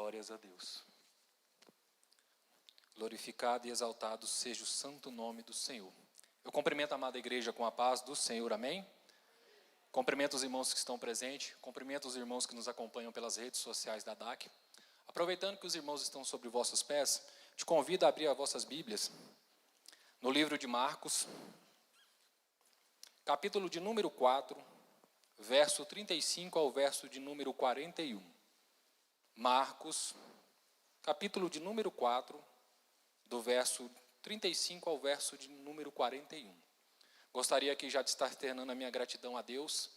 Glórias a Deus. Glorificado e exaltado seja o santo nome do Senhor. Eu cumprimento a amada igreja com a paz do Senhor, amém? Cumprimento os irmãos que estão presentes, cumprimento os irmãos que nos acompanham pelas redes sociais da DAC. Aproveitando que os irmãos estão sobre vossos pés, te convido a abrir as vossas Bíblias no livro de Marcos, capítulo de número 4, verso 35 ao verso de número 41. Marcos, capítulo de número 4, do verso 35 ao verso de número 41. Gostaria aqui já de estar externando a minha gratidão a Deus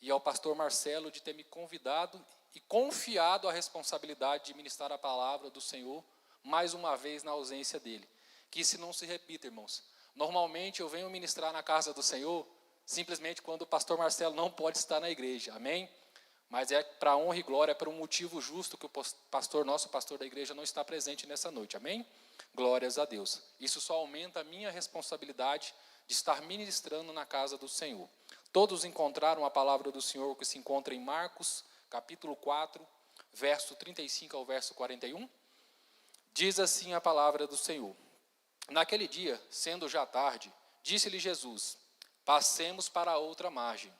e ao pastor Marcelo de ter me convidado e confiado a responsabilidade de ministrar a palavra do Senhor mais uma vez na ausência dele. Que isso não se repita, irmãos. Normalmente eu venho ministrar na casa do Senhor simplesmente quando o pastor Marcelo não pode estar na igreja, amém? Mas é para honra e glória, é por um motivo justo que o pastor, nosso pastor da igreja, não está presente nessa noite, amém? Glórias a Deus. Isso só aumenta a minha responsabilidade de estar ministrando na casa do Senhor. Todos encontraram a palavra do Senhor que se encontra em Marcos, capítulo 4, verso 35 ao verso 41? Diz assim a palavra do Senhor. Naquele dia, sendo já tarde, disse-lhe Jesus: passemos para a outra margem.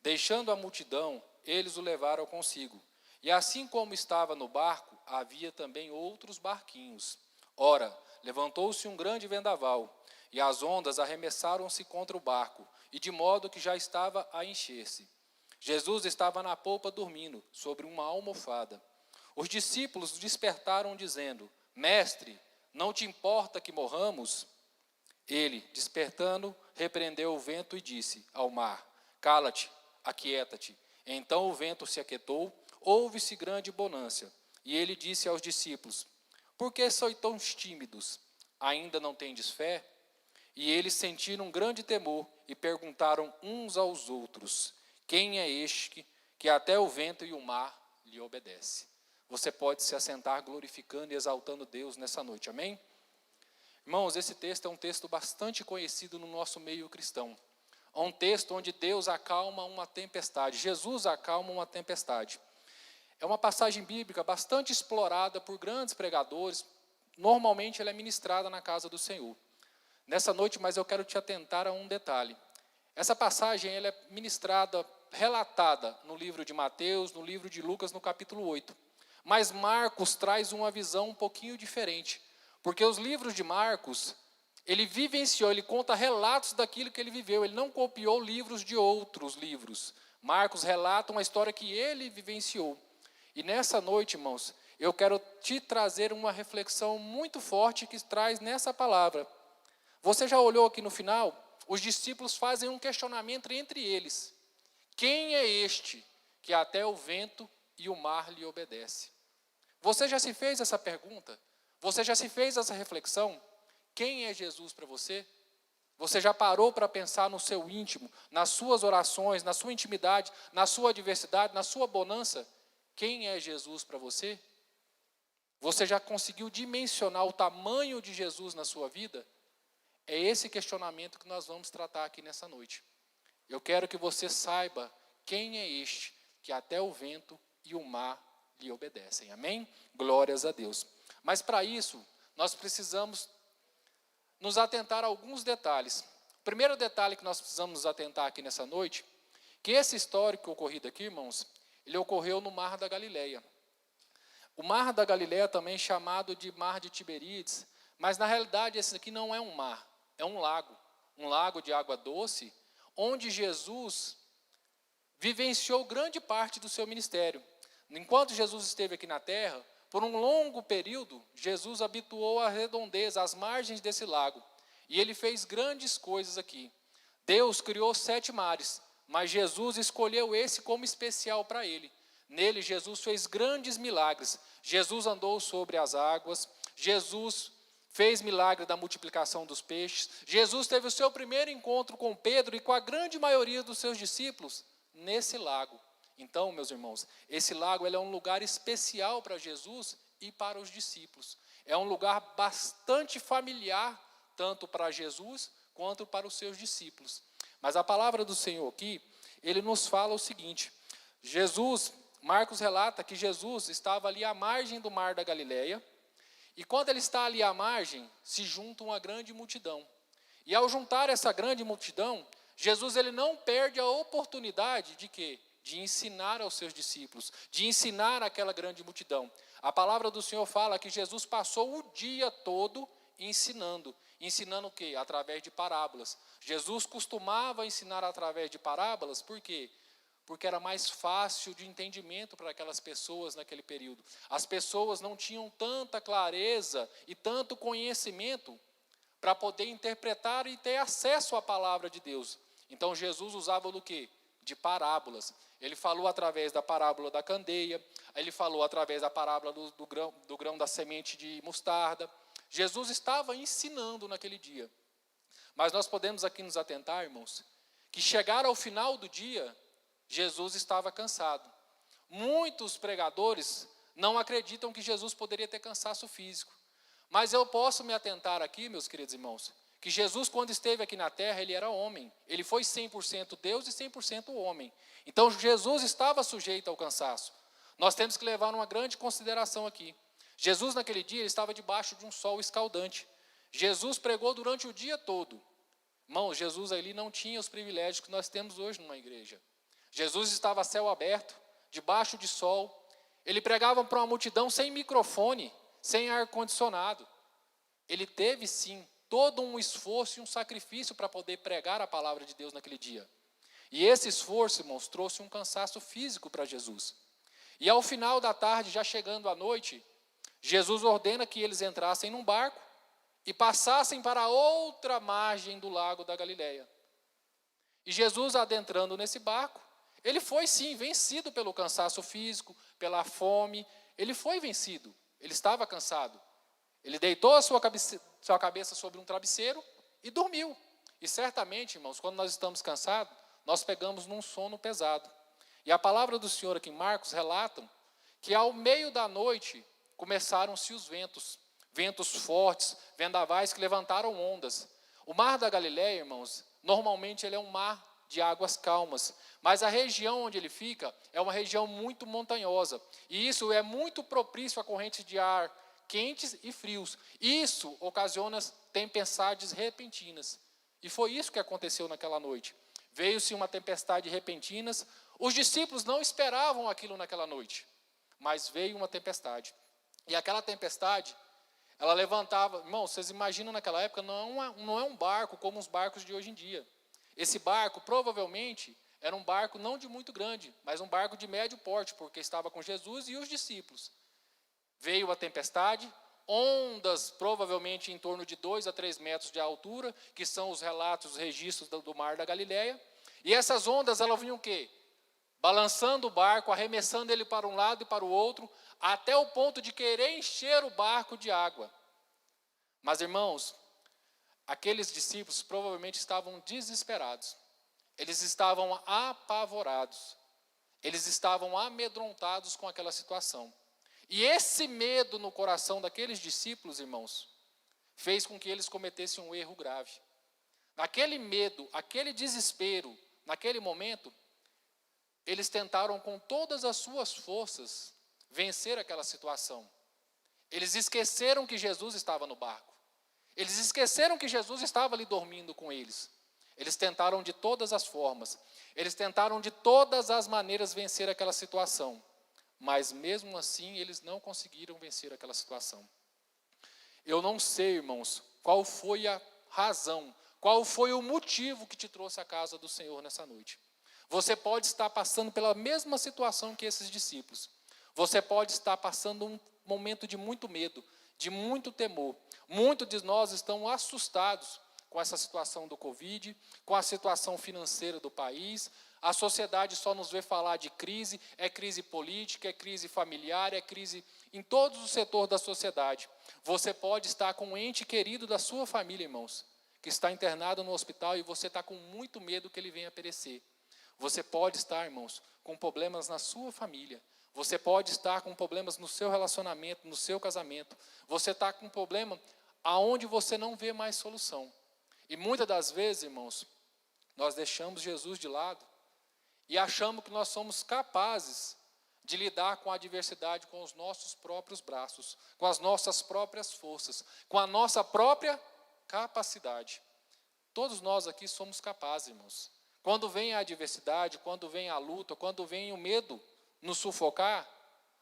Deixando a multidão, eles o levaram consigo. E assim como estava no barco, havia também outros barquinhos. Ora, levantou-se um grande vendaval, e as ondas arremessaram-se contra o barco, e de modo que já estava a encher-se. Jesus estava na polpa dormindo, sobre uma almofada. Os discípulos despertaram, dizendo: Mestre, não te importa que morramos? Ele, despertando, repreendeu o vento e disse ao mar: Cala-te, aquieta-te. Então o vento se aquietou, houve-se grande bonança. E ele disse aos discípulos: Por que sois tão tímidos? Ainda não tendes fé? E eles sentiram um grande temor e perguntaram uns aos outros: Quem é este que até o vento e o mar lhe obedece? Você pode se assentar glorificando e exaltando Deus nessa noite, amém? Irmãos, esse texto é um texto bastante conhecido no nosso meio cristão. É um texto onde Deus acalma uma tempestade, Jesus acalma uma tempestade. É uma passagem bíblica bastante explorada por grandes pregadores. Normalmente ela é ministrada na casa do Senhor. Nessa noite, mas eu quero te atentar a um detalhe. Essa passagem ela é ministrada, relatada no livro de Mateus, no livro de Lucas, no capítulo 8. Mas Marcos traz uma visão um pouquinho diferente. Porque os livros de Marcos, ele vivenciou, ele conta relatos daquilo que ele viveu. Ele não copiou livros de outros livros. Marcos relata uma história que ele vivenciou. E nessa noite, irmãos, eu quero te trazer uma reflexão muito forte que traz nessa palavra. Você já olhou aqui no final? Os discípulos fazem um questionamento entre eles. Quem é este que até o vento e o mar lhe obedece? Você já se fez essa pergunta? Você já se fez essa reflexão? Quem é Jesus para você? Você já parou para pensar no seu íntimo, nas suas orações, na sua intimidade, na sua adversidade, na sua bonança? Quem é Jesus para você? Você já conseguiu dimensionar o tamanho de Jesus na sua vida? É esse questionamento que nós vamos tratar aqui nessa noite. Eu quero que você saiba quem é este que até o vento e o mar lhe obedecem. Amém? Glórias a Deus. Mas para isso, nós precisamos nos atentar a alguns detalhes. O primeiro detalhe que nós precisamos nos atentar aqui nessa noite, que esse histórico ocorrido aqui, irmãos, ele ocorreu no Mar da Galileia. O Mar da Galileia também é chamado de Mar de Tiberíades, mas na realidade esse aqui não é um mar, é um lago de água doce, onde Jesus vivenciou grande parte do seu ministério. Enquanto Jesus esteve aqui na terra, por um longo período, Jesus habituou a redondeza, as margens desse lago. E ele fez grandes coisas aqui. Deus criou 7 mares, mas Jesus escolheu esse como especial para ele. Nele, Jesus fez grandes milagres. Jesus andou sobre as águas. Jesus fez milagre da multiplicação dos peixes. Jesus teve o seu primeiro encontro com Pedro e com a grande maioria dos seus discípulos nesse lago. Então, meus irmãos, esse lago ele é um lugar especial para Jesus e para os discípulos. É um lugar bastante familiar, tanto para Jesus quanto para os seus discípulos. Mas a palavra do Senhor aqui, ele nos fala o seguinte: Jesus, Marcos relata que Jesus estava ali à margem do mar da Galileia, e quando ele está ali à margem, se junta uma grande multidão. E ao juntar essa grande multidão, Jesus ele não perde a oportunidade de quê? De ensinar aos seus discípulos, de ensinar aquela grande multidão. A palavra do Senhor fala que Jesus passou o dia todo ensinando. Ensinando o quê? Através de parábolas. Jesus costumava ensinar através de parábolas, por quê? Porque era mais fácil de entendimento para aquelas pessoas naquele período. As pessoas não tinham tanta clareza e tanto conhecimento para poder interpretar e ter acesso à palavra de Deus. Então Jesus usava do quê? De parábolas. Ele falou através da parábola da candeia, ele falou através da parábola do grão da semente de mostarda. Jesus estava ensinando naquele dia. Mas nós podemos aqui nos atentar, irmãos, que chegar ao final do dia, Jesus estava cansado. Muitos pregadores não acreditam que Jesus poderia ter cansaço físico. Mas eu posso me atentar aqui, meus queridos irmãos, que Jesus, quando esteve aqui na terra, ele era homem. Ele foi 100% Deus e 100% homem. Então, Jesus estava sujeito ao cansaço. Nós temos que levar uma grande consideração aqui. Jesus, naquele dia, ele estava debaixo de um sol escaldante. Jesus pregou durante o dia todo. Irmãos, Jesus ali não tinha os privilégios que nós temos hoje numa igreja. Jesus estava a céu aberto, debaixo de sol. Ele pregava para uma multidão sem microfone, sem ar-condicionado. Ele teve, sim, todo um esforço e um sacrifício para poder pregar a palavra de Deus naquele dia. E esse esforço, irmãos, trouxe um cansaço físico para Jesus. E ao final da tarde, já chegando à noite, Jesus ordena que eles entrassem num barco e passassem para a outra margem do lago da Galileia. E Jesus, adentrando nesse barco, ele foi sim vencido pelo cansaço físico, pela fome, ele foi vencido, ele estava cansado. Ele deitou a sua cabeça sobre um travesseiro e dormiu. E certamente, irmãos, quando nós estamos cansados, nós pegamos num sono pesado. E a palavra do Senhor aqui em Marcos relata que ao meio da noite começaram-se os ventos, ventos fortes, vendavais que levantaram ondas. O mar da Galileia, irmãos, normalmente ele é um mar de águas calmas, mas a região onde ele fica é uma região muito montanhosa, e isso é muito propício a correntes de ar quentes e frios. Isso ocasiona tempestades repentinas, e foi isso que aconteceu naquela noite. Veio-se uma tempestade repentina, os discípulos não esperavam aquilo naquela noite, mas veio uma tempestade, e aquela tempestade, ela levantava, irmãos, vocês imaginam naquela época, não é um barco como os barcos de hoje em dia. Esse barco, provavelmente, era um barco não de muito grande, mas um barco de médio porte, porque estava com Jesus e os discípulos. Veio a tempestade, ondas provavelmente em torno de 2 a 3 metros de altura, que são os relatos, os registros do mar da Galileia. E essas ondas, elas vinham o quê? Balançando o barco, arremessando ele para um lado e para o outro, até o ponto de querer encher o barco de água. Mas, irmãos, aqueles discípulos provavelmente estavam desesperados. Eles estavam apavorados. Eles estavam amedrontados com aquela situação. E esse medo no coração daqueles discípulos, irmãos, fez com que eles cometessem um erro grave. Aquele medo, aquele desespero, naquele momento, eles tentaram com todas as suas forças vencer aquela situação. Eles esqueceram que Jesus estava no barco. Eles esqueceram que Jesus estava ali dormindo com eles. Eles tentaram de todas as formas. Eles tentaram de todas as maneiras vencer aquela situação. Mas mesmo assim, eles não conseguiram vencer aquela situação. Eu não sei, irmãos, qual foi a razão, qual foi o motivo que te trouxe à casa do Senhor nessa noite. Você pode estar passando pela mesma situação que esses discípulos. Você pode estar passando um momento de muito medo, de muito temor. Muitos de nós estão assustados com essa situação do Covid, com a situação financeira do país. A sociedade só nos vê falar de crise, é crise política, é crise familiar, é crise em todos os setores da sociedade. Você pode estar com um ente querido da sua família, irmãos, que está internado no hospital e você está com muito medo que ele venha a perecer. Você pode estar, irmãos, com problemas na sua família. Você pode estar com problemas no seu relacionamento, no seu casamento. Você está com um problema aonde você não vê mais solução. E muitas das vezes, irmãos, nós deixamos Jesus de lado e achamos que nós somos capazes de lidar com a adversidade com os nossos próprios braços, com as nossas próprias forças, com a nossa própria capacidade. Todos nós aqui somos capazes, irmãos. Quando vem a adversidade, quando vem a luta, quando vem o medo nos sufocar,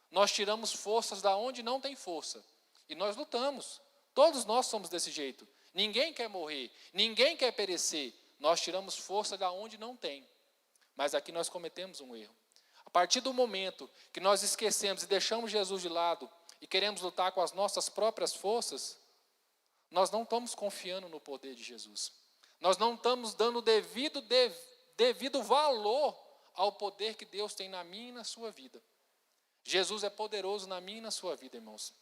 nós tiramos forças da onde não tem força. E nós lutamos. Todos nós somos desse jeito. Ninguém quer morrer, ninguém quer perecer. Nós tiramos força da onde não tem. Mas aqui nós cometemos um erro. A partir do momento que nós esquecemos e deixamos Jesus de lado e queremos lutar com as nossas próprias forças, nós não estamos confiando no poder de Jesus. Nós não estamos dando devido valor ao poder que Deus tem na minha e na sua vida. Jesus é poderoso na minha e na sua vida, irmãos.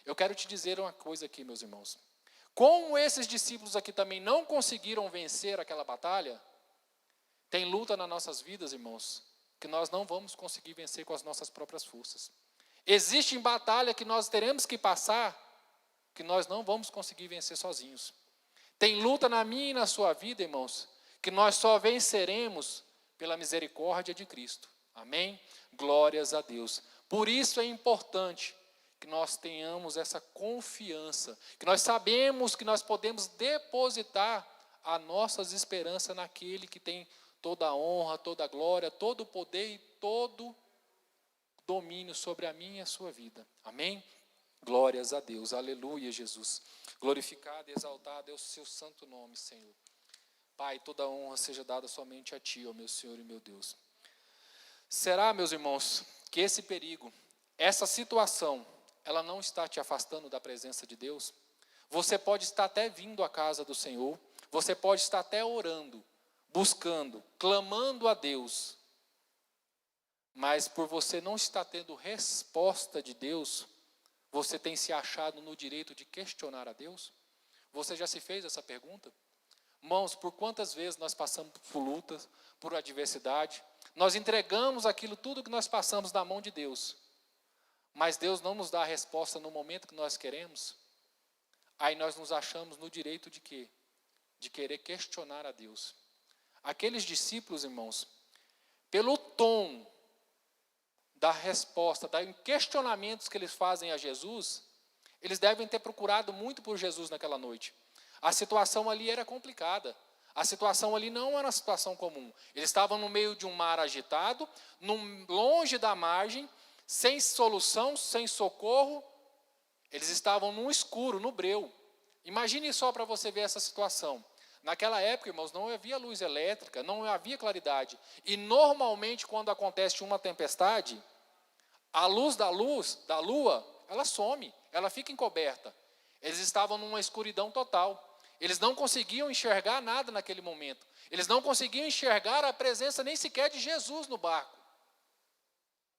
Eu quero te dizer uma coisa aqui, meus irmãos. Como esses discípulos aqui também não conseguiram vencer aquela batalha, tem luta nas nossas vidas, irmãos, que nós não vamos conseguir vencer com as nossas próprias forças. Existe batalha que nós teremos que passar, que nós não vamos conseguir vencer sozinhos. Tem luta na minha e na sua vida, irmãos, que nós só venceremos pela misericórdia de Cristo. Amém? Glórias a Deus. Por isso é importante que nós tenhamos essa confiança, que nós sabemos que nós podemos depositar as nossas esperanças naquele que tem toda a honra, toda a glória, todo o poder e todo domínio sobre a minha e a sua vida. Amém? Glórias a Deus. Aleluia, Jesus. Glorificado e exaltado é o seu santo nome, Senhor. Pai, toda a honra seja dada somente a Ti, ó meu Senhor e meu Deus. Será, meus irmãos, que esse perigo, essa situação, ela não está te afastando da presença de Deus? Você pode estar até vindo à casa do Senhor, você pode estar até orando, buscando, clamando a Deus, mas por você não estar tendo resposta de Deus, você tem se achado no direito de questionar a Deus? Você já se fez essa pergunta? Irmãos, por quantas vezes nós passamos por lutas, por adversidade, nós entregamos aquilo tudo que nós passamos na mão de Deus, mas Deus não nos dá a resposta no momento que nós queremos, aí nós nos achamos no direito de quê? De querer questionar a Deus. Aqueles discípulos, irmãos, pelo tom da resposta, dos questionamentos que eles fazem a Jesus, eles devem ter procurado muito por Jesus naquela noite. A situação ali era complicada. A situação ali não era uma situação comum. Eles estavam no meio de um mar agitado, longe da margem, sem solução, sem socorro. Eles estavam no escuro, no breu. Imagine só para você ver essa situação. Naquela época, irmãos, não havia luz elétrica, não havia claridade. E normalmente, quando acontece uma tempestade, a luz da lua, ela some, ela fica encoberta. Eles estavam numa escuridão total. Eles não conseguiam enxergar nada naquele momento. Eles não conseguiam enxergar a presença nem sequer de Jesus no barco.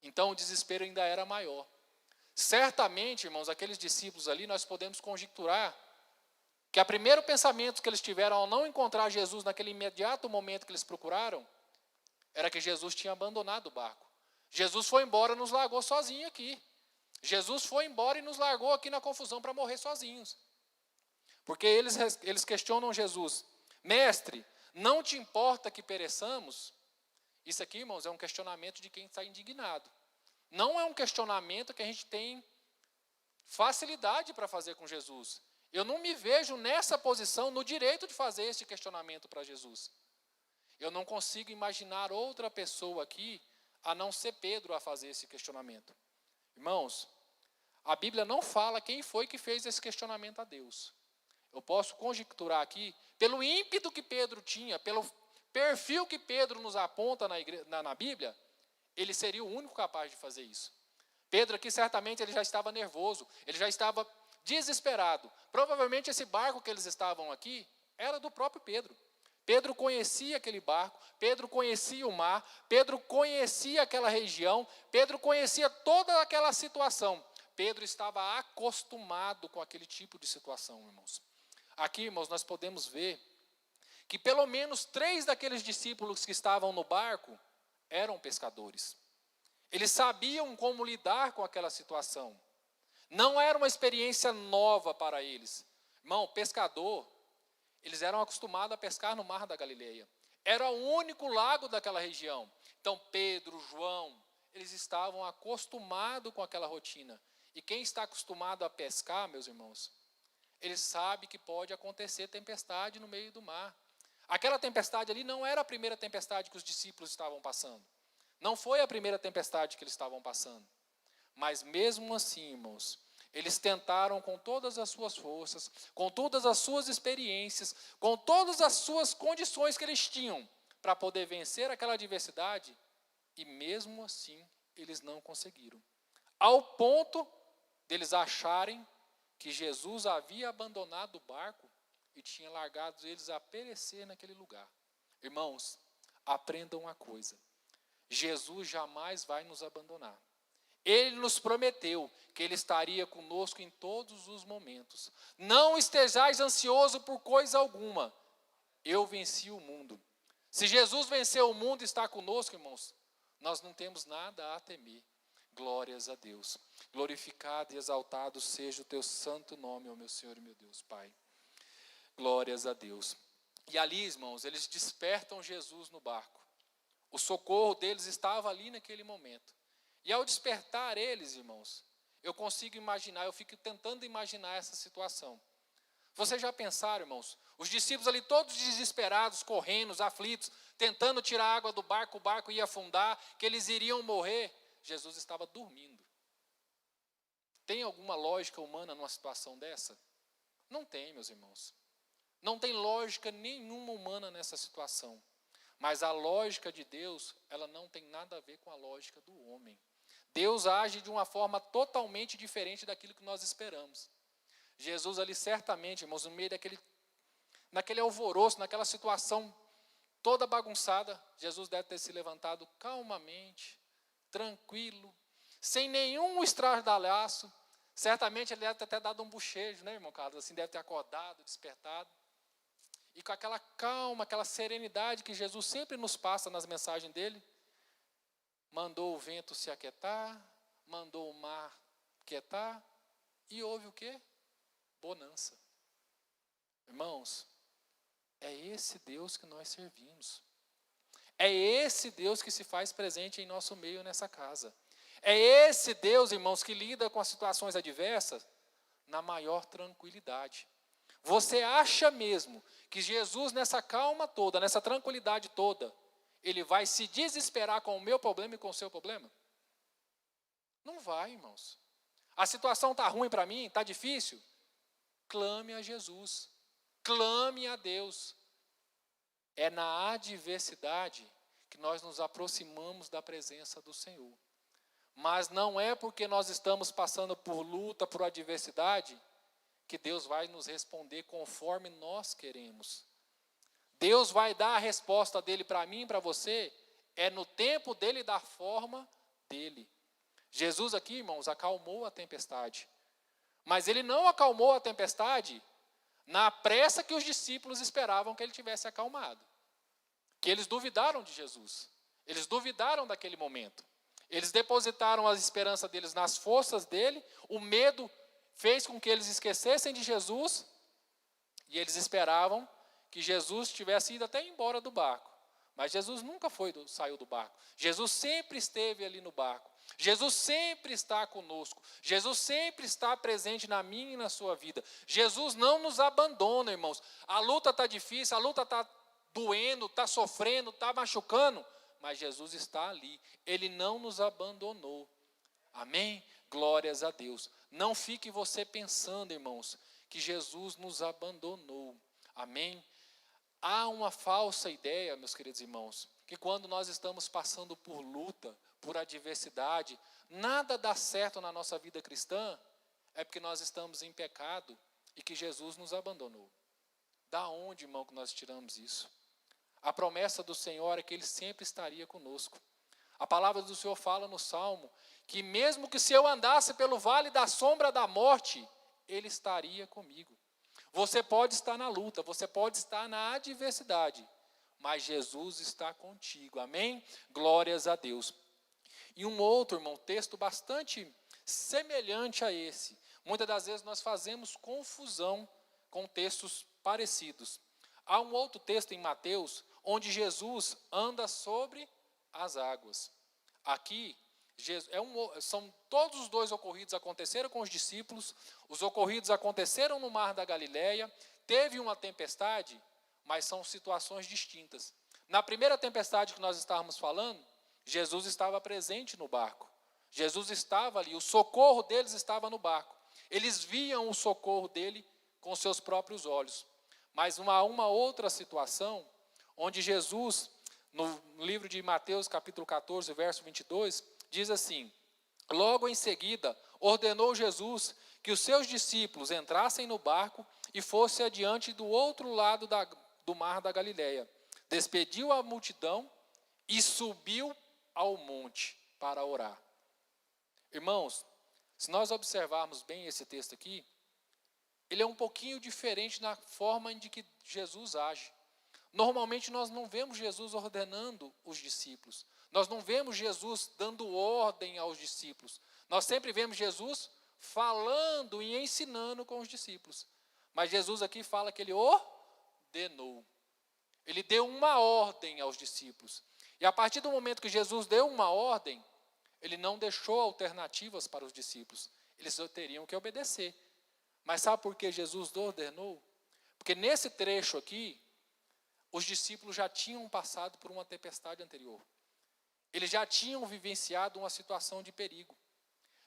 Então o desespero ainda era maior. Certamente, irmãos, aqueles discípulos ali, nós podemos conjecturar que o primeiro pensamento que eles tiveram ao não encontrar Jesus naquele imediato momento que eles procuraram, era que Jesus tinha abandonado o barco. Jesus foi embora e nos largou sozinho aqui. Jesus foi embora e nos largou aqui na confusão para morrer sozinhos. Porque eles questionam Jesus: mestre, não te importa que pereçamos? Isso aqui, irmãos, é um questionamento de quem está indignado. Não é um questionamento que a gente tem facilidade para fazer com Jesus. Eu não me vejo nessa posição, no direito de fazer esse questionamento para Jesus. Eu não consigo imaginar outra pessoa aqui, a não ser Pedro, a fazer esse questionamento. Irmãos, a Bíblia não fala quem foi que fez esse questionamento a Deus. Eu posso conjecturar aqui, pelo ímpeto que Pedro tinha, pelo perfil que Pedro nos aponta na Bíblia, ele seria o único capaz de fazer isso. Pedro aqui, certamente, ele já estava nervoso, ele já estava desesperado. Provavelmente esse barco que eles estavam aqui, era do próprio Pedro. Pedro conhecia aquele barco, Pedro conhecia o mar, Pedro conhecia aquela região, Pedro conhecia toda aquela situação. Pedro estava acostumado com aquele tipo de situação, irmãos. Aqui, irmãos, nós podemos ver que pelo menos 3 daqueles discípulos que estavam no barco eram pescadores. Eles sabiam como lidar com aquela situação. Não era uma experiência nova para eles. Irmão, pescador, eles eram acostumados a pescar no Mar da Galileia. Era o único lago daquela região. Então, Pedro, João, eles estavam acostumados com aquela rotina. E quem está acostumado a pescar, meus irmãos, ele sabe que pode acontecer tempestade no meio do mar. Aquela tempestade ali não era a primeira tempestade que os discípulos estavam passando. Não foi a primeira tempestade que eles estavam passando. Mas mesmo assim, irmãos, eles tentaram com todas as suas forças, com todas as suas experiências, com todas as suas condições que eles tinham para poder vencer aquela adversidade, e mesmo assim eles não conseguiram. Ao ponto deles acharem que Jesus havia abandonado o barco e tinha largado eles a perecer naquele lugar. Irmãos, aprendam uma coisa: Jesus jamais vai nos abandonar. Ele nos prometeu que Ele estaria conosco em todos os momentos. Não estejais ansioso por coisa alguma. Eu venci o mundo. Se Jesus venceu o mundo e está conosco, irmãos, nós não temos nada a temer. Glórias a Deus. Glorificado e exaltado seja o teu santo nome, ó meu Senhor e meu Deus, Pai. Glórias a Deus. E ali, irmãos, eles despertam Jesus no barco. O socorro deles estava ali naquele momento. E ao despertar eles, irmãos, eu consigo imaginar, eu fico tentando imaginar essa situação. Vocês já pensaram, irmãos, os discípulos ali todos desesperados, correndo, aflitos, tentando tirar a água do barco, o barco ia afundar, que eles iriam morrer. Jesus estava dormindo. Tem alguma lógica humana numa situação dessa? Não tem, meus irmãos. Não tem lógica nenhuma humana nessa situação. Mas a lógica de Deus, ela não tem nada a ver com a lógica do homem. Deus age de uma forma totalmente diferente daquilo que nós esperamos. Jesus ali certamente, irmãos, no meio naquele alvoroço, naquela situação toda bagunçada, Jesus deve ter se levantado calmamente, tranquilo, sem nenhum estardalhaço. Certamente ele deve ter até dado um bochejo, né, irmão Carlos? Assim, deve ter acordado, despertado. E com aquela calma, aquela serenidade que Jesus sempre nos passa nas mensagens dele, mandou o vento se aquietar, mandou o mar quietar, e houve o quê? Bonança. Irmãos, é esse Deus que nós servimos. É esse Deus que se faz presente em nosso meio nessa casa. É esse Deus, irmãos, que lida com as situações adversas na maior tranquilidade. Você acha mesmo que Jesus, nessa calma toda, nessa tranquilidade toda, ele vai se desesperar com o meu problema e com o seu problema? Não vai, irmãos. A situação está ruim para mim, está difícil? Clame a Jesus. Clame a Deus. É na adversidade que nós nos aproximamos da presença do Senhor. Mas não é porque nós estamos passando por luta, por adversidade, que Deus vai nos responder conforme nós queremos. Deus vai dar a resposta dele para mim e para você, é no tempo dele e da forma dele. Jesus aqui, irmãos, acalmou a tempestade. Mas ele não acalmou a tempestade na pressa que os discípulos esperavam que ele tivesse acalmado. Que eles duvidaram de Jesus. Eles duvidaram daquele momento. Eles depositaram a esperança deles nas forças dele, o medo fez com que eles esquecessem de Jesus, e eles esperavam que Jesus tivesse ido até embora do barco. Mas Jesus nunca saiu do barco. Jesus sempre esteve ali no barco. Jesus sempre está conosco. Jesus sempre está presente na minha e na sua vida. Jesus não nos abandona, irmãos. A luta está difícil, a luta está doendo, está sofrendo, está machucando, mas Jesus está ali. Ele não nos abandonou. Amém? Glórias a Deus. Não fique você pensando, irmãos, que Jesus nos abandonou. Amém? Há uma falsa ideia, meus queridos irmãos, que quando nós estamos passando por luta, por adversidade, nada dá certo na nossa vida cristã, é porque nós estamos em pecado e que Jesus nos abandonou. Da onde, irmão, que nós tiramos isso? A promessa do Senhor é que Ele sempre estaria conosco. A palavra do Senhor fala no Salmo que mesmo que se eu andasse pelo vale da sombra da morte, Ele estaria comigo. Você pode estar na luta, você pode estar na adversidade, mas Jesus está contigo, amém? Glórias a Deus. E um outro, irmão, texto bastante semelhante a esse. Muitas das vezes nós fazemos confusão com textos parecidos. Há um outro texto em Mateus, onde Jesus anda sobre as águas. Aqui, São todos os dois ocorridos aconteceram com os discípulos, os ocorridos aconteceram no mar da Galileia, teve uma tempestade, mas são situações distintas. Na primeira tempestade que nós estávamos falando, Jesus estava presente no barco. Jesus estava ali, o socorro deles estava no barco. Eles viam o socorro dele com seus próprios olhos. Mas uma outra situação, onde Jesus, no livro de Mateus, capítulo 14, verso 22, diz assim: logo em seguida, ordenou Jesus que os seus discípulos entrassem no barco e fossem adiante do outro lado do mar da Galileia. Despediu a multidão e subiu ao monte para orar. Irmãos, se nós observarmos bem esse texto aqui, ele é um pouquinho diferente na forma em que Jesus age. Normalmente nós não vemos Jesus ordenando os discípulos. Nós não vemos Jesus dando ordem aos discípulos. Nós sempre vemos Jesus falando e ensinando com os discípulos. Mas Jesus aqui fala que ele ordenou. Ele deu uma ordem aos discípulos. E a partir do momento que Jesus deu uma ordem, ele não deixou alternativas para os discípulos. Eles teriam que obedecer. Mas sabe por que Jesus ordenou? Porque nesse trecho aqui, os discípulos já tinham passado por uma tempestade anterior. Eles já tinham vivenciado uma situação de perigo.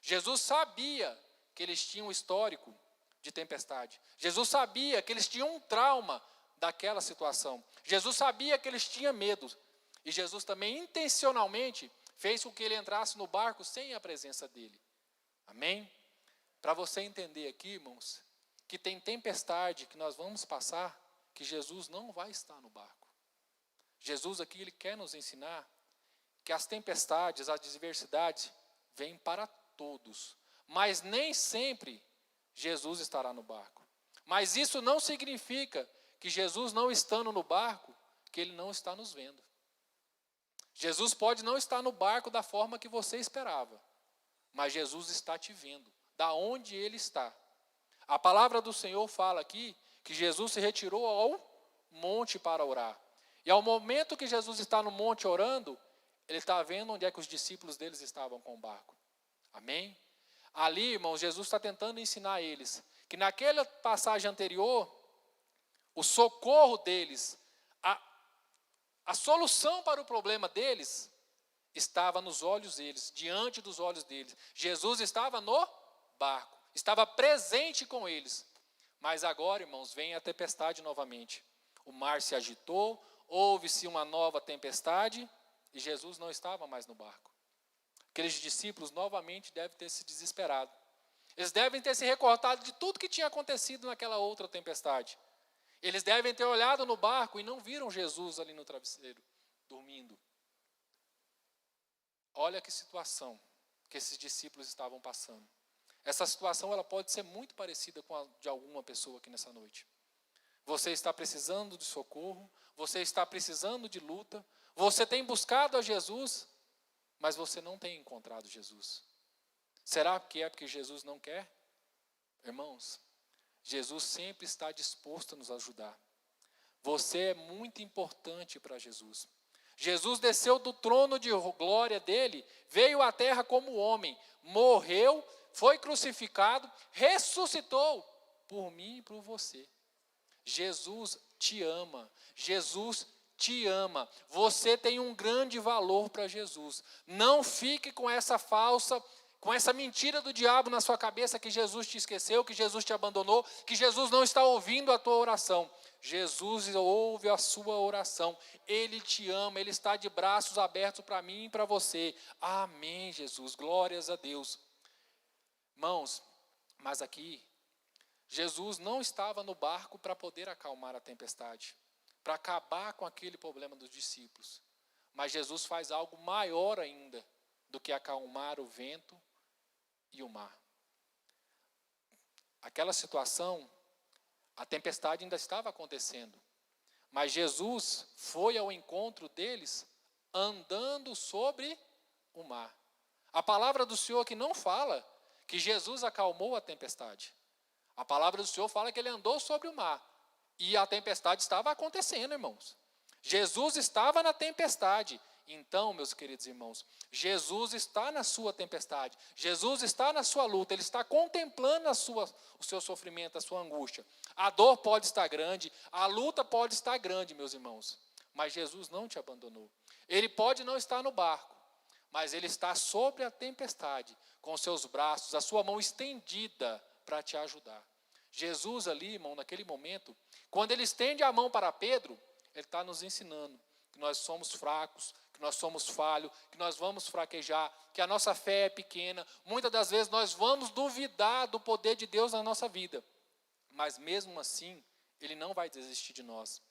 Jesus sabia que eles tinham um histórico de tempestade. Jesus sabia que eles tinham um trauma daquela situação. Jesus sabia que eles tinham medo. E Jesus também intencionalmente fez com que ele entrasse no barco sem a presença dele. Amém? Para você entender aqui, irmãos, que tem tempestade que nós vamos passar, que Jesus não vai estar no barco. Jesus aqui, ele quer nos ensinar que as tempestades, as adversidades, vêm para todos. Mas nem sempre Jesus estará no barco. Mas isso não significa que Jesus não estando no barco, que ele não está nos vendo. Jesus pode não estar no barco da forma que você esperava, mas Jesus está te vendo, da onde ele está. A palavra do Senhor fala aqui que Jesus se retirou ao monte para orar. E ao momento que Jesus está no monte orando, ele está vendo onde é que os discípulos deles estavam com o barco. Amém? Ali, irmãos, Jesus está tentando ensinar eles que naquela passagem anterior, o socorro deles, a solução para o problema deles, estava nos olhos deles, diante dos olhos deles. Jesus estava no barco, estava presente com eles. Mas agora, irmãos, vem a tempestade novamente. O mar se agitou, houve-se uma nova tempestade, e Jesus não estava mais no barco. Aqueles discípulos novamente devem ter se desesperado. Eles devem ter se recordado de tudo que tinha acontecido naquela outra tempestade. Eles devem ter olhado no barco e não viram Jesus ali no travesseiro, dormindo. Olha que situação que esses discípulos estavam passando. Essa situação ela pode ser muito parecida com a de alguma pessoa aqui nessa noite. Você está precisando de socorro, você está precisando de luta, você tem buscado a Jesus, mas você não tem encontrado Jesus. Será que é porque Jesus não quer? Irmãos, Jesus sempre está disposto a nos ajudar. Você é muito importante para Jesus. Jesus desceu do trono de glória dele, veio à terra como homem, morreu, foi crucificado, ressuscitou por mim e por você. Jesus te ama. Jesus te ama. Você tem um grande valor para Jesus. Não fique com essa mentira do diabo na sua cabeça que Jesus te esqueceu, que Jesus te abandonou, que Jesus não está ouvindo a tua oração. Jesus ouve a sua oração. Ele te ama, ele está de braços abertos para mim e para você. Amém, Jesus. Glórias a Deus. Irmãos, mas aqui, Jesus não estava no barco para poder acalmar a tempestade, para acabar com aquele problema dos discípulos. Mas Jesus faz algo maior ainda do que acalmar o vento e o mar. Aquela situação, a tempestade ainda estava acontecendo, mas Jesus foi ao encontro deles andando sobre o mar. A palavra do Senhor aqui não fala que Jesus acalmou a tempestade. A palavra do Senhor fala que ele andou sobre o mar. E a tempestade estava acontecendo, irmãos. Jesus estava na tempestade Então, meus queridos irmãos, Jesus está na sua tempestade, Jesus está na sua luta, Ele está contemplando o seu sofrimento, a sua angústia. A dor pode estar grande, a luta pode estar grande, meus irmãos, mas Jesus não te abandonou. Ele pode não estar no barco, mas Ele está sobre a tempestade, com os seus braços, a sua mão estendida para te ajudar. Jesus ali, irmão, naquele momento, quando Ele estende a mão para Pedro, Ele está nos ensinando que nós somos fracos, que nós somos falhos, que nós vamos fraquejar, que a nossa fé é pequena. Muitas das vezes nós vamos duvidar do poder de Deus na nossa vida. Mas mesmo assim, Ele não vai desistir de nós.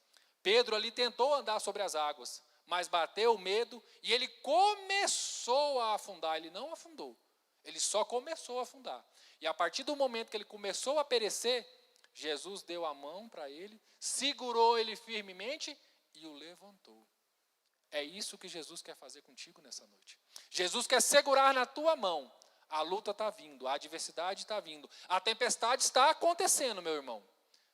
Pedro ali tentou andar sobre as águas, mas bateu o medo e ele começou a afundar. Ele não afundou, ele só começou a afundar. E a partir do momento que ele começou a perecer, Jesus deu a mão para ele, segurou ele firmemente e o levantou. É isso que Jesus quer fazer contigo nessa noite. Jesus quer segurar na tua mão. A luta está vindo, a adversidade está vindo, a tempestade está acontecendo, meu irmão.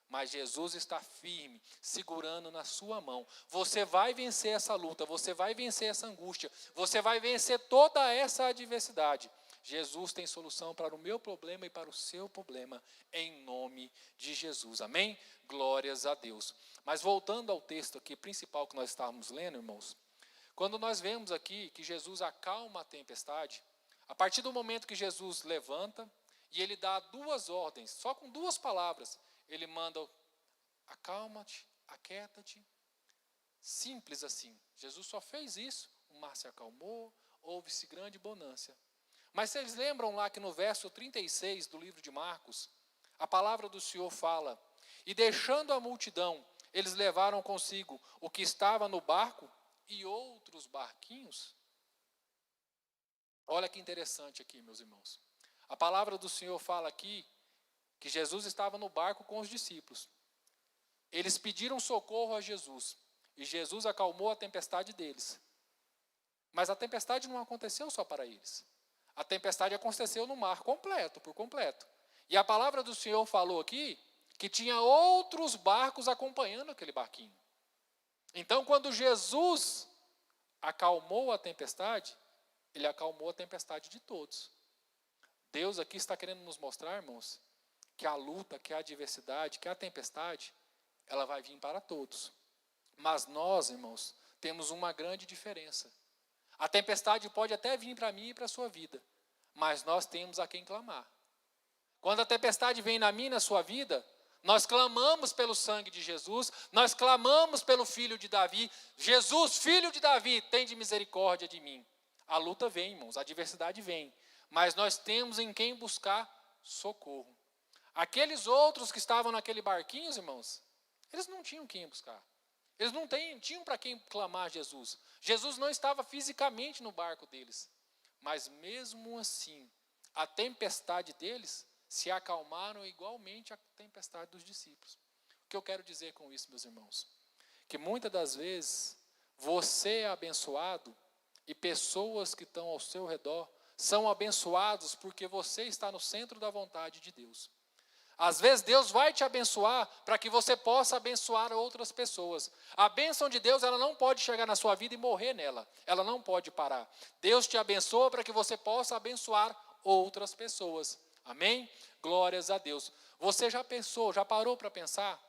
Mas Jesus está firme, segurando na sua mão. Você vai vencer essa luta, você vai vencer essa angústia, você vai vencer toda essa adversidade. Jesus tem solução para o meu problema e para o seu problema, em nome de Jesus. Amém? Glórias a Deus. Mas voltando ao texto aqui principal que nós estávamos lendo, irmãos, quando nós vemos aqui que Jesus acalma a tempestade, a partir do momento que Jesus levanta e ele dá duas ordens, só com duas palavras, ele manda: acalma-te, aquieta-te. Simples assim. Jesus só fez isso, o mar se acalmou, houve-se grande bonança. Mas vocês lembram lá que no verso 36 do livro de Marcos, a palavra do Senhor fala: e deixando a multidão, eles levaram consigo o que estava no barco e outros barquinhos. Olha que interessante aqui, meus irmãos. A palavra do Senhor fala aqui que Jesus estava no barco com os discípulos. Eles pediram socorro a Jesus, e Jesus acalmou a tempestade deles. Mas a tempestade não aconteceu só para eles. A tempestade aconteceu no mar completo, por completo. E a palavra do Senhor falou aqui que tinha outros barcos acompanhando aquele barquinho. Então, quando Jesus acalmou a tempestade, Ele acalmou a tempestade de todos. Deus aqui está querendo nos mostrar, irmãos, que a luta, que a adversidade, que a tempestade, ela vai vir para todos. Mas nós, irmãos, temos uma grande diferença. A tempestade pode até vir para mim e para a sua vida, mas nós temos a quem clamar. Quando a tempestade vem na minha e na sua vida, nós clamamos pelo sangue de Jesus, nós clamamos pelo filho de Davi: Jesus, filho de Davi, tende misericórdia de mim. A luta vem, irmãos, a adversidade vem, mas nós temos em quem buscar socorro. Aqueles outros que estavam naquele barquinho, irmãos, eles não tinham quem buscar. Eles não tinham para quem clamar Jesus. Jesus não estava fisicamente no barco deles. Mas mesmo assim, a tempestade deles se acalmaram igualmente à tempestade dos discípulos. O que eu quero dizer com isso, meus irmãos? Que muitas das vezes você é abençoado e pessoas que estão ao seu redor são abençoados porque você está no centro da vontade de Deus. Às vezes Deus vai te abençoar para que você possa abençoar outras pessoas. A bênção de Deus, ela não pode chegar na sua vida e morrer nela. Ela não pode parar. Deus te abençoa para que você possa abençoar outras pessoas. Amém? Glórias a Deus. Você já pensou, já parou para pensar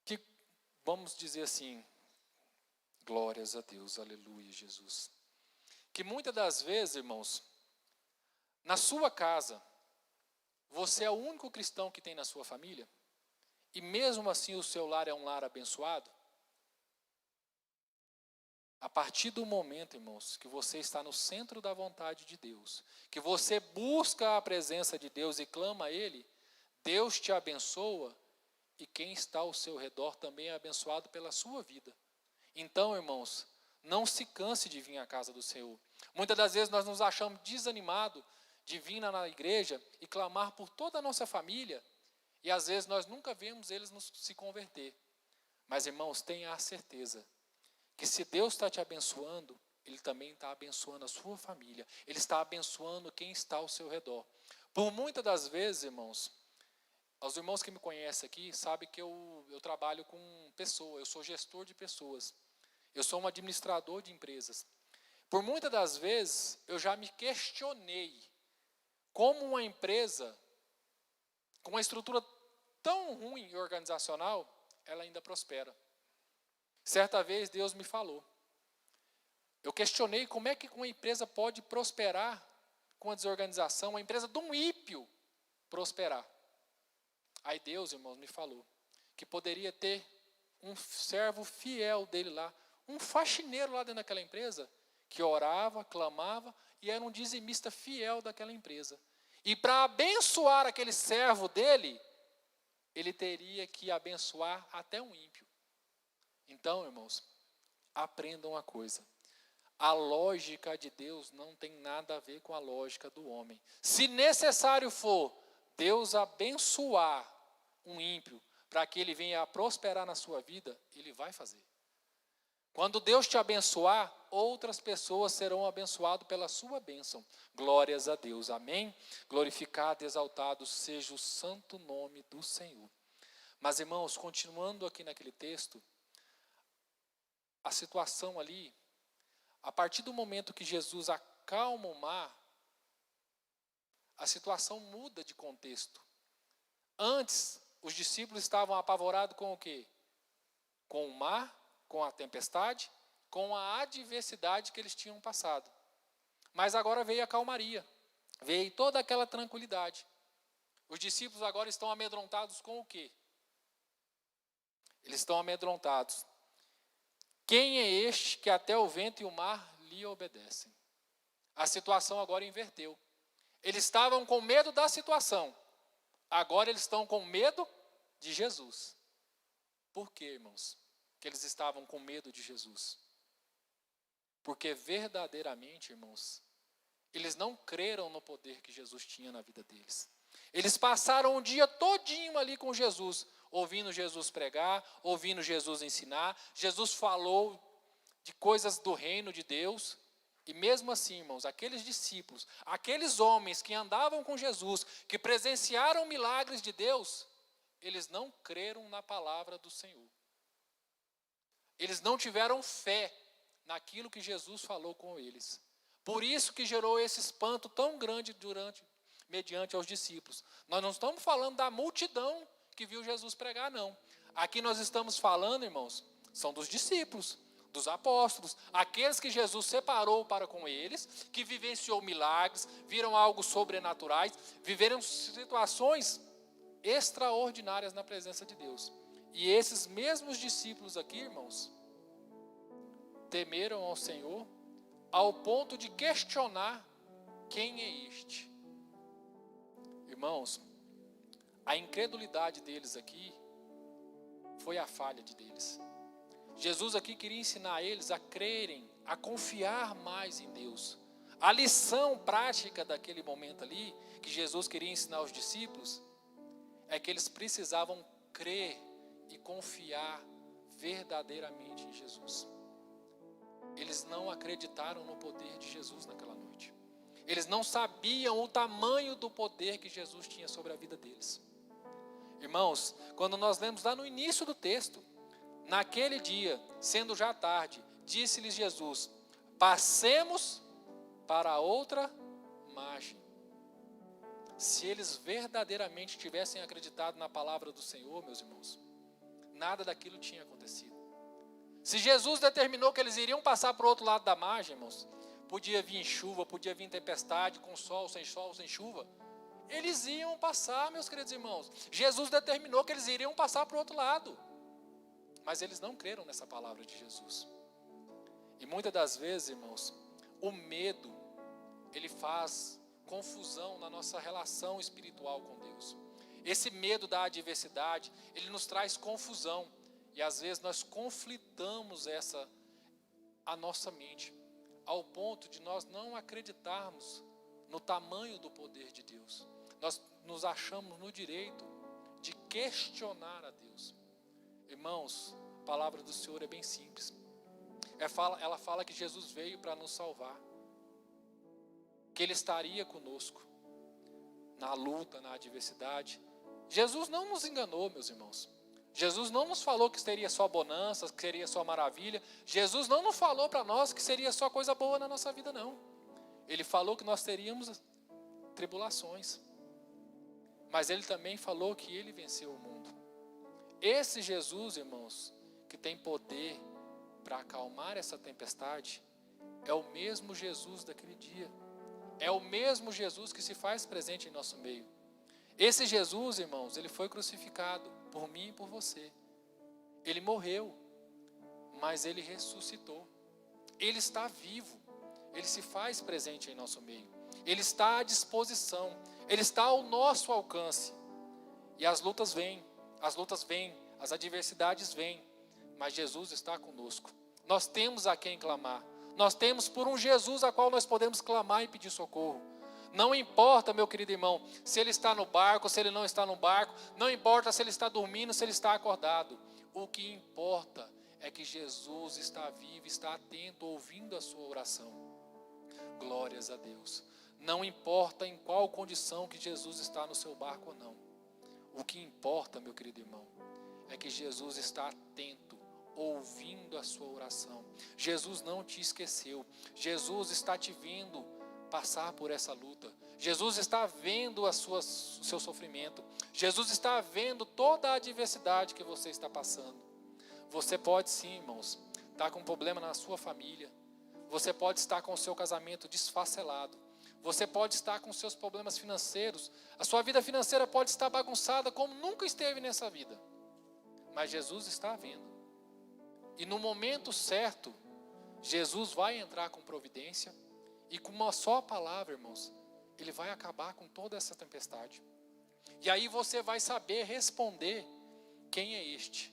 que, vamos dizer assim, glórias a Deus, aleluia, Jesus. Que muitas das vezes, irmãos, na sua casa, você é o único cristão que tem na sua família? E mesmo assim o seu lar é um lar abençoado? A partir do momento, irmãos, que você está no centro da vontade de Deus, que você busca a presença de Deus e clama a Ele, Deus te abençoa e quem está ao seu redor também é abençoado pela sua vida. Então, irmãos, não se canse de vir à casa do Senhor. Muitas das vezes nós nos achamos desanimados de vir na igreja e clamar por toda a nossa família, e às vezes nós nunca vemos eles se converter. Mas, irmãos, tenha a certeza que se Deus está te abençoando, Ele também está abençoando a sua família, Ele está abençoando quem está ao seu redor. Por muitas das vezes, irmãos, os irmãos que me conhecem aqui sabem que eu trabalho com pessoas, eu sou gestor de pessoas. Eu sou um administrador de empresas. Por muitas das vezes, eu já me questionei como uma empresa com uma estrutura tão ruim e organizacional, ela ainda prospera. Certa vez Deus me falou. Eu questionei como é que uma empresa pode prosperar com a desorganização, a empresa de um ímpio prosperar. Aí Deus, irmãos, me falou que poderia ter um servo fiel dele lá, um faxineiro lá dentro daquela empresa, que orava, clamava e era um dizimista fiel daquela empresa. E para abençoar aquele servo dele, ele teria que abençoar até um ímpio. Então, irmãos, aprendam uma coisa. A lógica de Deus não tem nada a ver com a lógica do homem. Se necessário for Deus abençoar um ímpio para que ele venha a prosperar na sua vida, ele vai fazer. Quando Deus te abençoar, outras pessoas serão abençoadas pela sua bênção. Glórias a Deus, amém? Glorificado, exaltado seja o santo nome do Senhor. Mas, irmãos, continuando aqui naquele texto, a situação ali, a partir do momento que Jesus acalma o mar, a situação muda de contexto. Antes, os discípulos estavam apavorados com o quê? Com o mar, com a tempestade, com a adversidade que eles tinham passado. Mas agora veio a calmaria, veio toda aquela tranquilidade. Os discípulos agora estão amedrontados com o quê? Eles estão amedrontados. Quem é este que até o vento e o mar lhe obedecem? A situação agora inverteu. Eles estavam com medo da situação. Agora eles estão com medo de Jesus. Por quê, irmãos? Que eles estavam com medo de Jesus. Porque verdadeiramente, irmãos, eles não creram no poder que Jesus tinha na vida deles. Eles passaram o dia todinho ali com Jesus, ouvindo Jesus pregar, ouvindo Jesus ensinar. Jesus falou de coisas do reino de Deus. E mesmo assim, irmãos, aqueles discípulos, aqueles homens que andavam com Jesus, que presenciaram milagres de Deus, eles não creram na palavra do Senhor. Eles não tiveram fé naquilo que Jesus falou com eles. Por isso que gerou esse espanto tão grande mediante aos discípulos. Nós não estamos falando da multidão que viu Jesus pregar, não. Aqui nós estamos falando, irmãos, são dos discípulos, dos apóstolos, aqueles que Jesus separou para com eles, que vivenciou milagres, viram algo sobrenaturais, viveram situações extraordinárias na presença de Deus. E esses mesmos discípulos aqui, irmãos, temeram ao Senhor ao ponto de questionar quem é este. Irmãos, a incredulidade deles aqui foi a falha deles. Jesus aqui queria ensinar eles a crerem, a confiar mais em Deus. A lição prática daquele momento ali, que Jesus queria ensinar aos discípulos, é que eles precisavam crer e confiar verdadeiramente em Jesus. Eles não acreditaram no poder de Jesus naquela noite. Eles não sabiam o tamanho do poder que Jesus tinha sobre a vida deles. Irmãos, quando nós lemos lá no início do texto, naquele dia, sendo já tarde, disse-lhes Jesus: passemos para a outra margem. Se eles verdadeiramente tivessem acreditado na palavra do Senhor, meus irmãos, nada daquilo tinha acontecido. Se Jesus determinou que eles iriam passar para o outro lado da margem, irmãos, podia vir chuva, podia vir tempestade, com sol, sem chuva, eles iam passar, meus queridos irmãos. Jesus determinou que eles iriam passar para o outro lado. Mas eles não creram nessa palavra de Jesus. E muitas das vezes, irmãos, o medo, ele faz confusão na nossa relação espiritual com Deus. Esse medo da adversidade, ele nos traz confusão. E às vezes nós conflitamos a nossa mente, ao ponto de nós não acreditarmos no tamanho do poder de Deus. Nós nos achamos no direito de questionar a Deus. Irmãos, a palavra do Senhor é bem simples. Ela fala que Jesus veio para nos salvar, que Ele estaria conosco na luta, na adversidade. Jesus não nos enganou, meus irmãos. Jesus não nos falou que seria só bonanças, que seria só maravilha. Jesus não nos falou para nós que seria só coisa boa na nossa vida, não. Ele falou que nós teríamos tribulações. Mas Ele também falou que Ele venceu o mundo. Esse Jesus, irmãos, que tem poder para acalmar essa tempestade, é o mesmo Jesus daquele dia. É o mesmo Jesus que se faz presente em nosso meio. Esse Jesus, irmãos, Ele foi crucificado por mim e por você. Ele morreu, mas Ele ressuscitou. Ele está vivo. Ele se faz presente em nosso meio. Ele está à disposição. Ele está ao nosso alcance. E as lutas vêm, as adversidades vêm, mas Jesus está conosco. Nós temos a quem clamar. Nós temos por um Jesus a qual nós podemos clamar e pedir socorro. Não importa, meu querido irmão, se ele está no barco, se ele não está no barco. Não importa se ele está dormindo, se ele está acordado. O que importa é que Jesus está vivo, está atento, ouvindo a sua oração. Glórias a Deus. Não importa em qual condição que Jesus está no seu barco ou não. O que importa, meu querido irmão, é que Jesus está atento, ouvindo a sua oração. Jesus não te esqueceu. Jesus está te vendo passar por essa luta. Jesus está vendo o seu sofrimento. Jesus está vendo toda a adversidade que você está passando. Você pode sim, irmãos, estar com um problema na sua família. Você pode estar com o seu casamento desfacelado. Você pode estar com seus problemas financeiros. A sua vida financeira pode estar bagunçada como nunca esteve nessa vida. Mas Jesus está vendo. E no momento certo, Jesus vai entrar com providência. E com uma só palavra, irmãos, Ele vai acabar com toda essa tempestade. E aí você vai saber responder: quem é este,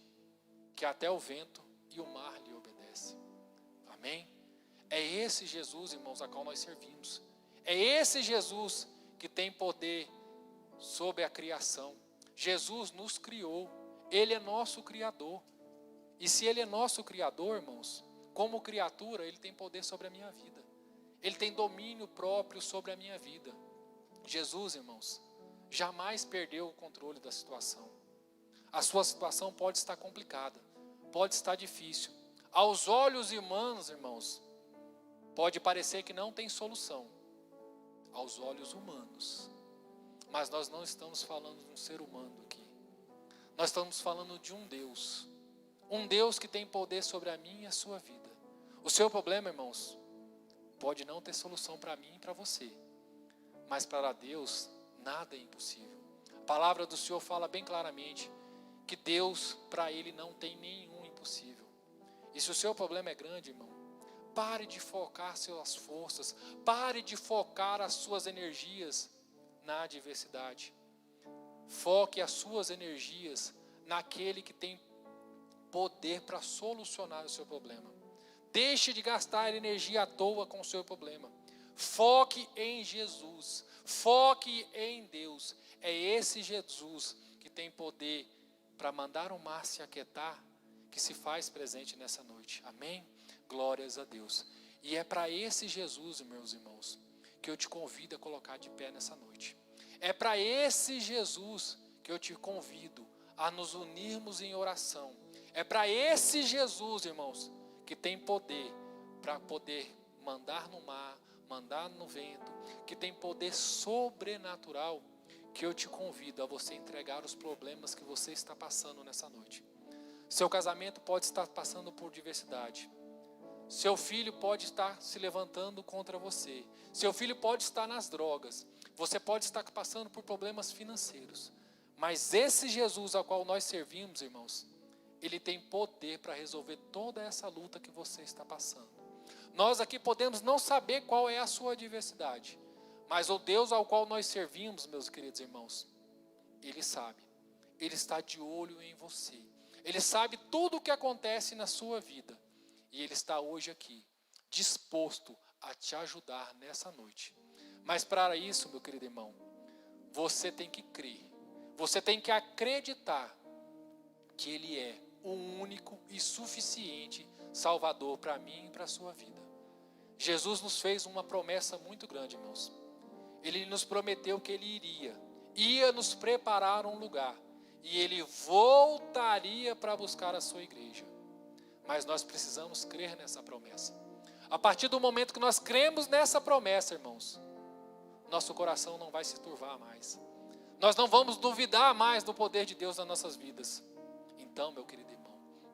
que até o vento e o mar lhe obedece? Amém? É esse Jesus, irmãos, a qual nós servimos. É esse Jesus que tem poder sobre a criação. Jesus nos criou. Ele é nosso Criador. E se Ele é nosso Criador, irmãos, como criatura, Ele tem poder sobre a minha vida. Ele tem domínio próprio sobre a minha vida. Jesus, irmãos, jamais perdeu o controle da situação. A sua situação pode estar complicada, pode estar difícil. Aos olhos humanos, irmãos, pode parecer que não tem solução. Aos olhos humanos. Mas nós não estamos falando de um ser humano aqui. Nós estamos falando de um Deus. Um Deus que tem poder sobre a minha e a sua vida. O seu problema, irmãos, pode não ter solução para mim e para você. Mas para Deus, nada é impossível. A palavra do Senhor fala bem claramente que Deus, para Ele, não tem nenhum impossível. E se o seu problema é grande, irmão, pare de focar suas forças, pare de focar as suas energias na adversidade. Foque as suas energias naquele que tem poder para solucionar o seu problema. Deixe de gastar energia à toa com o seu problema. Foque em Jesus. Foque em Deus. É esse Jesus que tem poder para mandar o mar se aquietar, que se faz presente nessa noite. Amém? Glórias a Deus. E é para esse Jesus, meus irmãos, que eu te convido a colocar de pé nessa noite. É para esse Jesus que eu te convido a nos unirmos em oração. É para esse Jesus, irmãos, que tem poder para poder mandar no mar, mandar no vento, que tem poder sobrenatural, que eu te convido a você entregar os problemas que você está passando nessa noite. Seu casamento pode estar passando por diversidade. Seu filho pode estar se levantando contra você. Seu filho pode estar nas drogas. Você pode estar passando por problemas financeiros. Mas esse Jesus ao qual nós servimos, irmãos, Ele tem poder para resolver toda essa luta que você está passando. Nós aqui podemos não saber qual é a sua adversidade, mas o Deus ao qual nós servimos, meus queridos irmãos, Ele sabe. Ele está de olho em você. Ele sabe tudo o que acontece na sua vida. E Ele está hoje aqui, disposto a te ajudar nessa noite. Mas para isso, meu querido irmão, você tem que crer. Você tem que acreditar que Ele é o único e suficiente Salvador para mim e para a sua vida. Jesus nos fez uma promessa muito grande, irmãos. Ele nos prometeu que Ele ia nos preparar um lugar. e Ele voltaria para buscar a sua igreja. Mas nós precisamos crer nessa promessa. A partir do momento que nós cremos nessa promessa, irmãos, nosso coração não vai se turvar mais. Nós não vamos duvidar mais do poder de Deus nas nossas vidas. Então, meu querido irmão,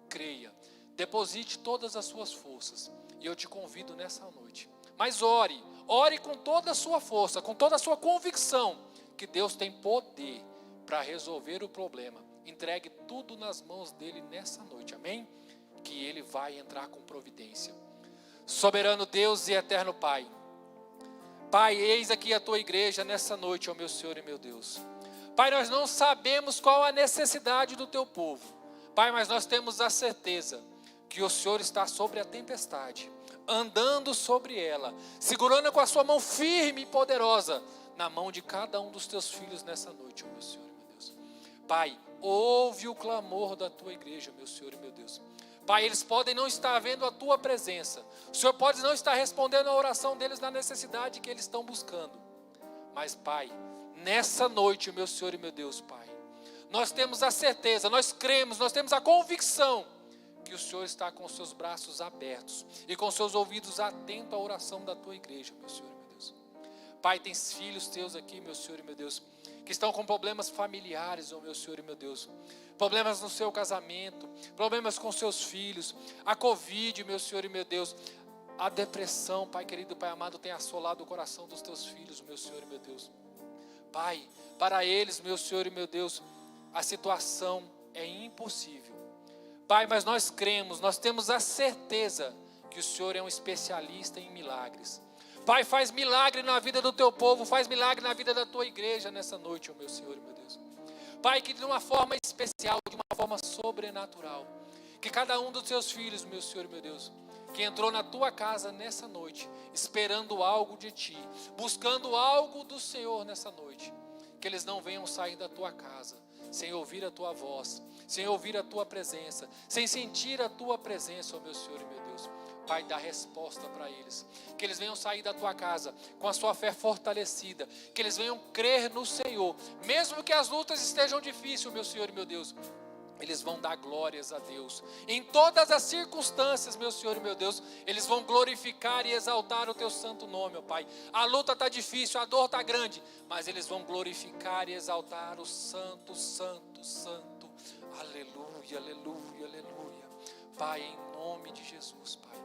creia, deposite todas as suas forças, e eu te convido nessa noite. Mas ore com toda a sua força, com toda a sua convicção, que Deus tem poder para resolver o problema. Entregue tudo nas mãos dele nessa noite, amém? Que ele vai entrar com providência. Soberano Deus e eterno Pai, Pai, eis aqui a tua igreja nessa noite, ó meu Senhor e meu Deus. Pai, nós não sabemos qual a necessidade do teu povo, Pai, mas nós temos a certeza que o Senhor está sobre a tempestade, andando sobre ela, segurando com a sua mão firme e poderosa, na mão de cada um dos teus filhos nessa noite, ó meu Senhor e meu Deus. Pai, ouve o clamor da tua igreja, meu Senhor e meu Deus. Pai, eles podem não estar vendo a tua presença, o Senhor pode não estar respondendo a oração deles na necessidade que eles estão buscando, mas Pai, nessa noite, meu Senhor e meu Deus, Pai, nós temos a certeza, nós cremos, nós temos a convicção que o Senhor está com os seus braços abertos e com os seus ouvidos atentos à oração da tua igreja, meu Senhor e meu Deus. Pai, tem filhos teus aqui, meu Senhor e meu Deus, que estão com problemas familiares, ó meu Senhor e meu Deus, problemas no seu casamento, problemas com seus filhos, a Covid, meu Senhor e meu Deus, a depressão, Pai querido, Pai amado, tem assolado o coração dos teus filhos, meu Senhor e meu Deus. Pai, para eles, meu Senhor e meu Deus, a situação é impossível. Pai, mas nós cremos, nós temos a certeza que o Senhor é um especialista em milagres. Pai, faz milagre na vida do teu povo, faz milagre na vida da tua igreja nessa noite, ó meu Senhor e meu Deus. Pai, que de uma forma especial, de uma forma sobrenatural, que cada um dos teus filhos, meu Senhor e meu Deus, que entrou na tua casa nessa noite, esperando algo de ti, buscando algo do Senhor nessa noite, que eles não venham sair da tua casa sem ouvir a tua voz, sem ouvir a tua presença, sem sentir a tua presença, ó meu Senhor e meu Deus. Pai, dá resposta para eles, que eles venham sair da tua casa com a sua fé fortalecida, que eles venham crer no Senhor, mesmo que as lutas estejam difíceis, meu Senhor e meu Deus, eles vão dar glórias a Deus, em todas as circunstâncias, meu Senhor e meu Deus, eles vão glorificar e exaltar o teu santo nome, ó Pai. A luta está difícil, a dor está grande, mas eles vão glorificar e exaltar o santo, santo, santo, aleluia, aleluia, aleluia. Pai, em nome de Jesus, Pai,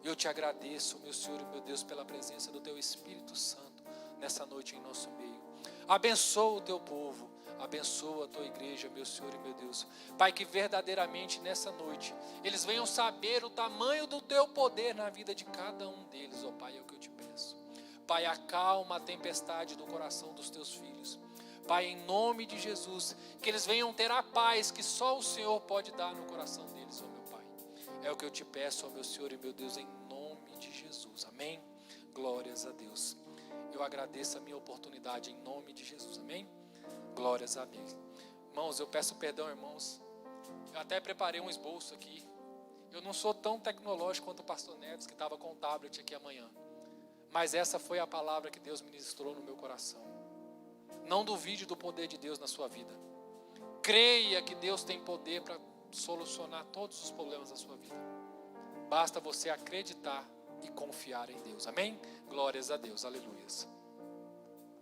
eu te agradeço, meu Senhor e meu Deus, pela presença do teu Espírito Santo nessa noite em nosso meio. Abençoa o teu povo, abençoa a tua igreja, meu Senhor e meu Deus. Pai, que verdadeiramente nessa noite eles venham saber o tamanho do teu poder na vida de cada um deles, ó Pai, é o que eu te peço. Pai, acalma a tempestade do coração dos teus filhos. Pai, em nome de Jesus, que eles venham ter a paz que só o Senhor pode dar no coração deles, ó meu Pai. É o que eu te peço, ó meu Senhor e meu Deus, em nome de Jesus, amém? Glórias a Deus. Eu agradeço a minha oportunidade em nome de Jesus, amém? Glórias a Deus. Irmãos, eu peço perdão, irmãos. Eu até preparei um esboço aqui. Eu não sou tão tecnológico quanto o pastor Neves, que estava com o tablet aqui amanhã. Mas essa foi a palavra que Deus ministrou no meu coração. Não duvide do poder de Deus na sua vida. Creia que Deus tem poder para solucionar todos os problemas da sua vida. Basta você acreditar e confiar em Deus. Amém? Glórias a Deus. Aleluias.